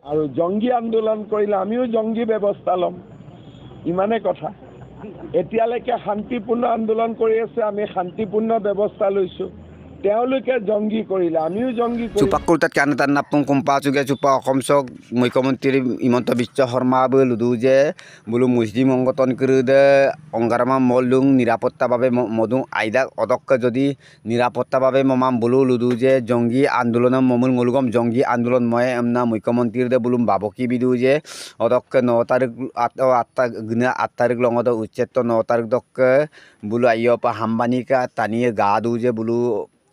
আৰু জংগী আন্দোলন কৰিলে আমিও জংগী ব্যৱস্থা ল'ম, ইমানে কথা। এতিয়ালৈকে শান্তিপূৰ্ণ আন্দোলন কৰি আছে, আমি শান্তিপূৰ্ণ ব্যৱস্থা লৈছোঁ। তেওঁলোকে জংগী কৰিলে আমিও জংগী কৰিম। চুপাকুলতাত কানেতার নাপং কুম্পা চুগে চুপা অসমচক মুখ্যমন্ত্রী হিমন্ত বিশ্ব শর্মা লুদু যে বলো মুসলিম সংগঠন করে অঙ্গারামা মলুং নিরাপত্তাভাবে মদুং আইদা অদক্ষ যদি নিরাপত্তাভাবে মমাম বলো লুদু যে জঙ্গি আন্দোলন মমুল মলুগম জঙ্গি আন্দোলন ময় এমনা মুখ্যমন্ত্রী বলুম বাবকি বিদু যে অদক্ষ 9 তারিখ 8 তারিখ লঙদ উচ্ছেদ 9 তারিখ দক্ষ বলো আইয়পা হাম্বানিকা টানিয়ে গা দু যে বলো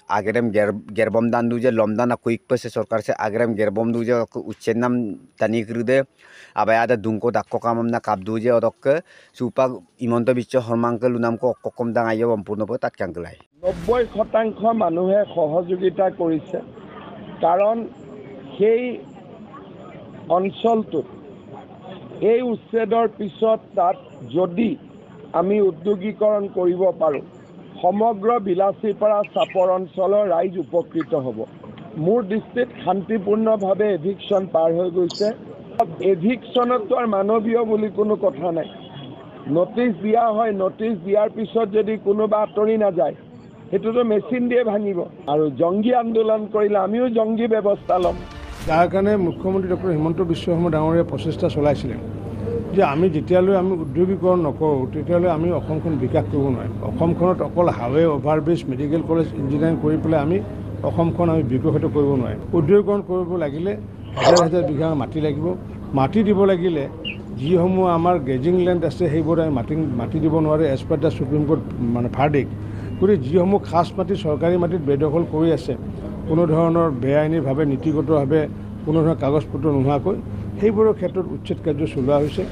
आगरम गेरबम दान दूजे लमदान कुइक पे सरकार से आगरम गेरबम दूजे उच्चेन नाम तानी दे आबायादा दुंको दाक्को कामम ना काप दूजे अदक्क सुपा हिमন্ত বিশ্ব শৰ্মাংকে লুনামকো অককম দাং আইয় সম্পূৰ্ণভাৱে তাত কাংকলাই 90% মানুহে সহযোগিতা কৰিছে, কাৰণ সেই অঞ্চলটোত এই উচ্ছেদৰ পিছত তাত যদি আমি উদ্যোগীকৰণ কৰিব পাৰোঁ, সমগ্ৰ বিলাসীৰ পৰা চাপৰ অঞ্চলৰ ৰাইজ উপকৃত হ'ব। মোৰ দৃষ্টিত শান্তিপূৰ্ণভাৱে এভিকশ্যন পাৰ হৈ গৈছে। এভিকশ্যনতো আৰু মানৱীয় বুলি কোনো কথা নাই। নটিচ দিয়া হয়, নটিচ দিয়াৰ পিছত যদি কোনোবা আঁতৰি নাযায়, সেইটোতো মেচিন দিয়ে ভাঙিব। আৰু জংগী আন্দোলন কৰিলে আমিও জংগী ব্যৱস্থা ল'ম। যাৰ কাৰণে মুখ্যমন্ত্ৰী ডক্টৰ হিমন্ত বিশ্ব শৰ্মা ডাঙৰীয়াই প্ৰচেষ্টা চলাইছিলে যে আমি যেতিয়ালৈ আমি উদ্যোগীকৰণ নকৰোঁ তেতিয়ালৈ আমি অসমখন বিকাশ কৰিব নোৱাৰিম। অসমখনত অকল highway, overbridge, medical college, engineering কৰি পেলাই আমি অসমখন আমি বিকশিত কৰিব নোৱাৰিম। উদ্যোগীকৰণ কৰিব লাগিলে হাজাৰ হাজাৰ বিঘা মাটি লাগিব। মাটি দিব লাগিলে যিসমূহ আমাৰ গ্ৰেজিং লেণ্ড আছে সেইবোৰ আমি মাটি দিব নোৱাৰে as per the supreme court verdict. গতিকে যিসমূহ খাছ মাটি চৰকাৰী মাটিত বেদখল কৰি আছে কোনো ধৰণৰ বেআইনীভাৱে নীতিগতভাৱে কোনো ধৰণৰ কাগজ পত্ৰ নোহোৱাকৈ সেইবোৰৰ ক্ষেত্ৰত উচ্ছেদ কাৰ্য চলোৱা হৈছে।